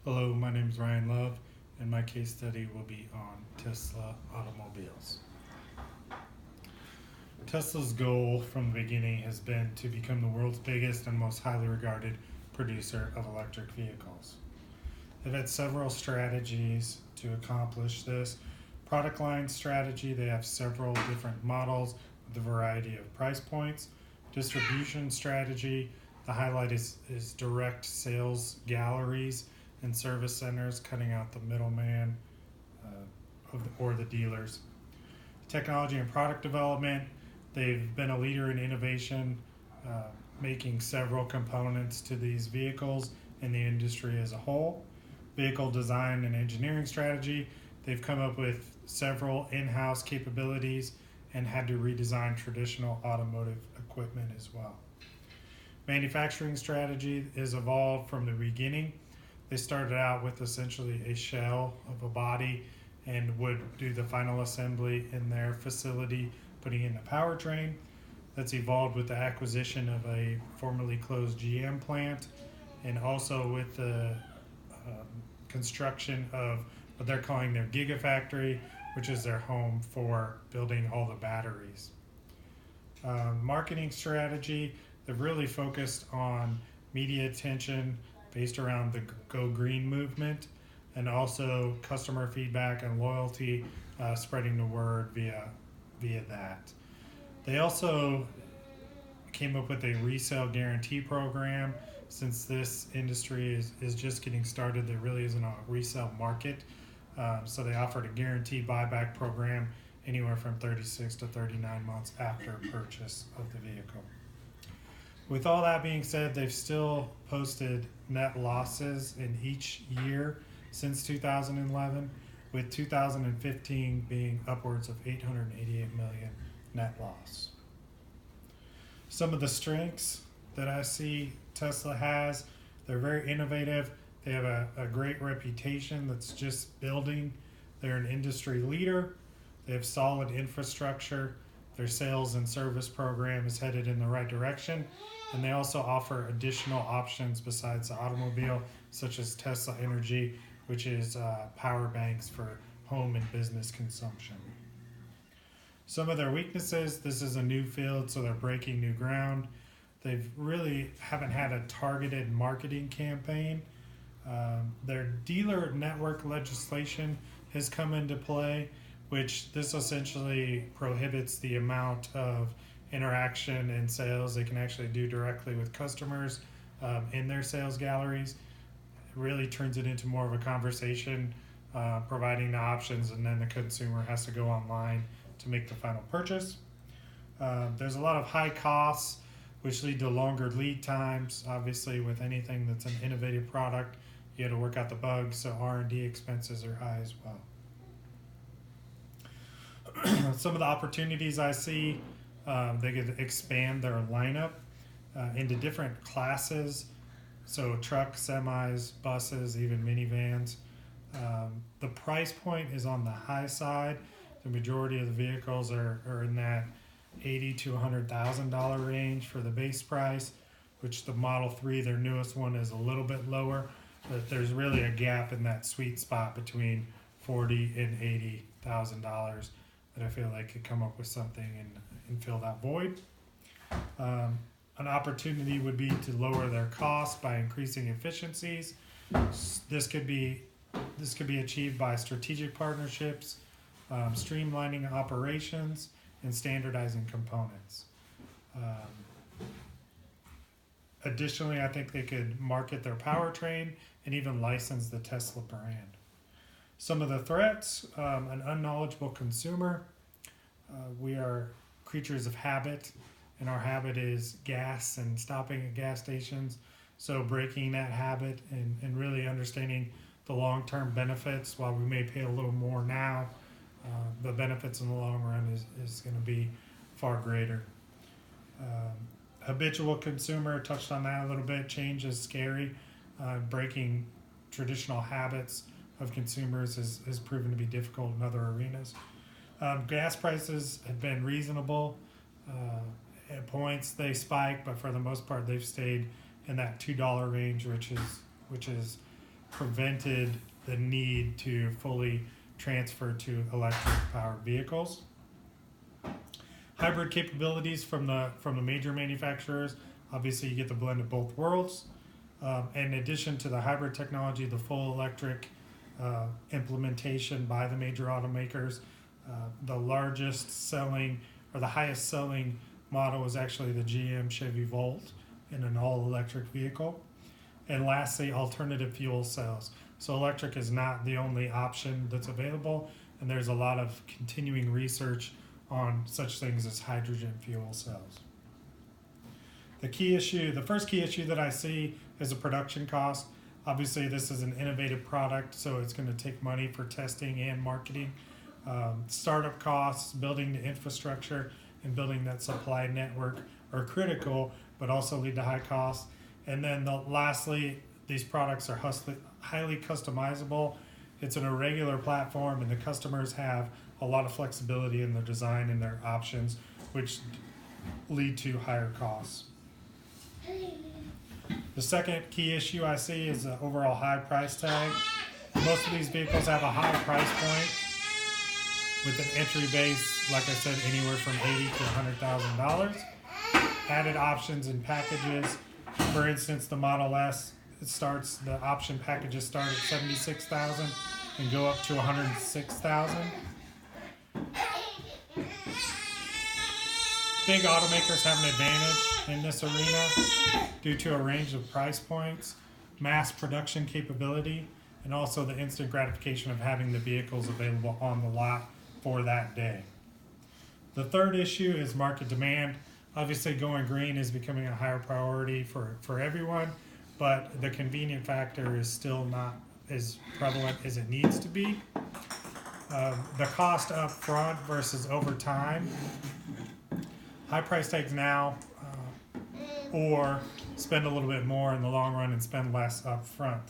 Hello, my name is Ryan Love, and my case study will be on Tesla automobiles. Tesla's goal from the beginning has been to become the world's biggest and most highly regarded producer of electric vehicles. They've had several strategies to accomplish this. Product line strategy, they have several different models with a variety of price points. Distribution strategy, the highlight is direct sales galleries and service centers, cutting out the middleman or the dealers. Technology and product development, they've been a leader in innovation, uh, making several components to these vehicles in the industry as a whole. Vehicle design and engineering strategy, they've come up with several in-house capabilities and had to redesign traditional automotive equipment as well. Manufacturing strategy has evolved from the beginning. They started out with essentially a shell of a body and would do the final assembly in their facility, putting in the powertrain. That's evolved with the acquisition of a formerly closed GM plant and also with the construction of what they're calling their Gigafactory, which is their home for building all the batteries. Marketing strategy, they've really focused on media attention based around the Go Green movement and also customer feedback and loyalty, spreading the word via that. They also came up with a resale guarantee program. Since this industry is just getting started, there really isn't a resale market. So they offered a guaranteed buyback program anywhere from 36 to 39 months after purchase of the vehicle. With all that being said, they've still posted net losses in each year since 2011, with 2015 being upwards of 888 million net loss. Some of the strengths that I see Tesla has, they're very innovative. They have a great reputation that's just building. They're an industry leader. They have solid infrastructure. Their sales and service program is headed in the right direction. And they also offer additional options besides the automobile, such as Tesla Energy, which is power banks for home and business consumption. Some of their weaknesses, this is a new field, so they're breaking new ground. They've really haven't had a targeted marketing campaign. Their dealer network legislation has come into play, which this essentially prohibits the amount of interaction and sales they can actually do directly with customers in their sales galleries. It really turns it into more of a conversation, providing the options, and then the consumer has to go online to make the final purchase. There's a lot of high costs, which lead to longer lead times. Obviously, with anything that's an innovative product, you got to work out the bugs, so R&D expenses are high as well. Some of the opportunities I see, they could expand their lineup into different classes, so trucks, semis, buses, even minivans. The price point is on the high side. The majority of the vehicles are in that $80,000 to $100,000 range for the base price, which the Model 3, their newest one, is a little bit lower, but there's really a gap in that sweet spot between $40,000 and $80,000 that I feel like could come up with something and fill that void. An opportunity would be to lower their costs by increasing efficiencies. This could be achieved by strategic partnerships, streamlining operations, and standardizing components. Additionally, I think they could market their powertrain and even license the Tesla brand. Some of the threats, an unknowledgeable consumer. We are creatures of habit, and our habit is gas and stopping at gas stations. So breaking that habit and really understanding the long-term benefits, while we may pay a little more now, the benefits in the long run is going to be far greater. Habitual consumer, touched on that a little bit. Change is scary. Breaking traditional habits of consumers has proven to be difficult in other arenas. Gas prices have been reasonable. At points they spike, but for the most part they've stayed in that $2 range, which is prevented the need to fully transfer to electric powered vehicles. Hybrid capabilities from the major manufacturers. Obviously, you get the blend of both worlds. In addition to the hybrid technology, the full electric implementation by the major automakers, the largest selling or the highest selling model is actually the GM Chevy Volt in an all-electric vehicle. And lastly, alternative fuel cells. So electric is not the only option that's available, and there's a lot of continuing research on such things as hydrogen fuel cells. The first key issue that I see is the production cost. Obviously, this is an innovative product, so it's going to take money for testing and marketing. Startup costs, building the infrastructure, and building that supply network are critical, but also lead to high costs. And then lastly, these products are highly customizable. It's an irregular platform, and the customers have a lot of flexibility in their design and their options, which lead to higher costs. The second key issue I see is the overall high price tag. Most of these vehicles have a high price point with an entry base, like I said, anywhere from $80,000 to $100,000. Added options and packages. For instance, the Model S, the option packages start at $76,000 and go up to $106,000. Big automakers have an advantage in this arena due to a range of price points, mass production capability, and also the instant gratification of having the vehicles available on the lot for that day. The third issue is market demand. Obviously, going green is becoming a higher priority for everyone, but the convenient factor is still not as prevalent as it needs to be. The cost up front versus over time. High price tags now, or spend a little bit more in the long run and spend less up front.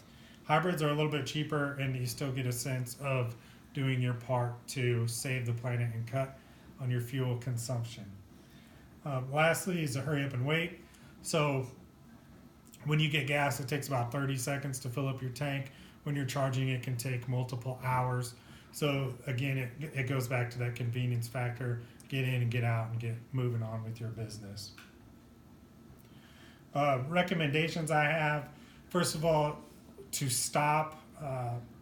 Hybrids are a little bit cheaper, and you still get a sense of doing your part to save the planet and cut on your fuel consumption. Lastly is a hurry up and wait. So when you get gas, it takes about 30 seconds to fill up your tank. When you're charging, it can take multiple hours. So again, it goes back to that convenience factor. Get in and get out and get moving on with your business. Recommendations I have, first of all, to stop.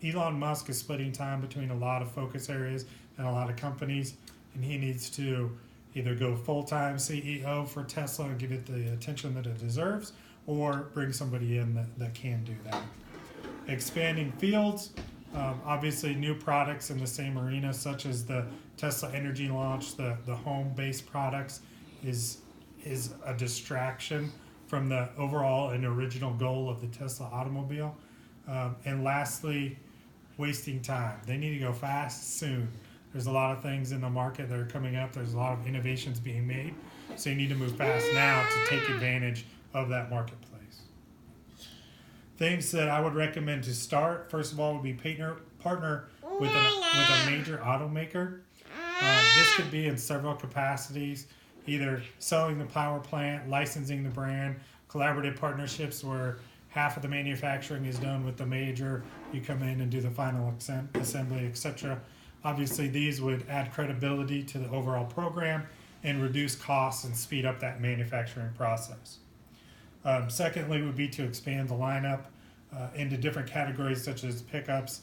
Elon Musk is splitting time between a lot of focus areas and a lot of companies, and he needs to either go full-time CEO for Tesla and give it the attention that it deserves, or bring somebody in that can do that. Expanding fields, obviously new products in the same arena, such as the Tesla Energy launch, the home-based products is a distraction from the overall and original goal of the Tesla automobile. And lastly, wasting time. They need to go fast, soon. There's a lot of things in the market that are coming up. There's a lot of innovations being made. So you need to move fast now to take advantage of that marketplace. Things that I would recommend to start, first of all, would be partner with a major automaker. This could be in several capacities, either selling the power plant, licensing the brand, collaborative partnerships where half of the manufacturing is done with the major, you come in and do the final assembly, etc. Obviously, these would add credibility to the overall program and reduce costs and speed up that manufacturing process. Secondly, would be to expand the lineup into different categories such as pickups,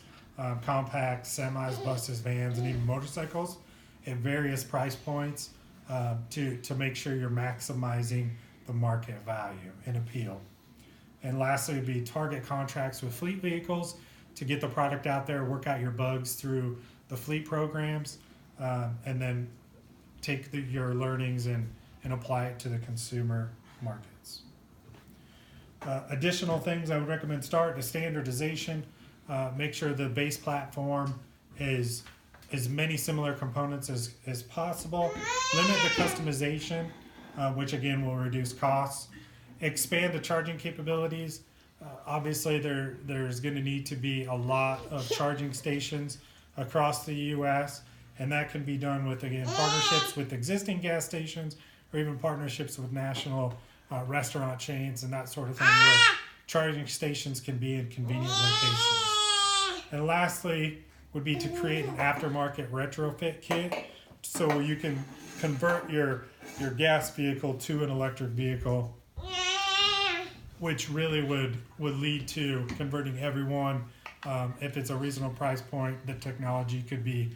compacts, semis, buses, vans, and even motorcycles at various price points to make sure you're maximizing the market value and appeal. And lastly, would be target contracts with fleet vehicles to get the product out there, work out your bugs through the fleet programs, and then take your learnings and apply it to the consumer markets. Additional things I would recommend start is standardization. Make sure the base platform is as many similar components as possible. Limit the customization, which again will reduce costs. Expand the charging capabilities. Obviously, there's going to need to be a lot of charging stations across the U.S., and that can be done with, again, partnerships with existing gas stations or even partnerships with national restaurant chains and that sort of thing, where charging stations can be in convenient locations. And lastly would be to create an aftermarket retrofit kit so you can convert your gas vehicle to an electric vehicle, which really would lead to converting everyone. If it's a reasonable price point, the technology could be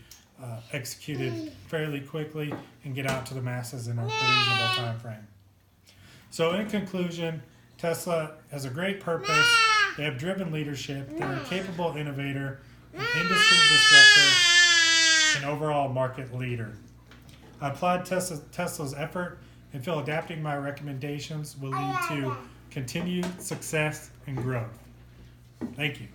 executed fairly quickly and get out to the masses in a reasonable time frame. So in conclusion, Tesla has a great purpose. They have driven leadership. They're a capable innovator, an industry disruptor, and overall market leader. I applaud Tesla's effort and feel adapting my recommendations will lead to continued success and growth. Thank you.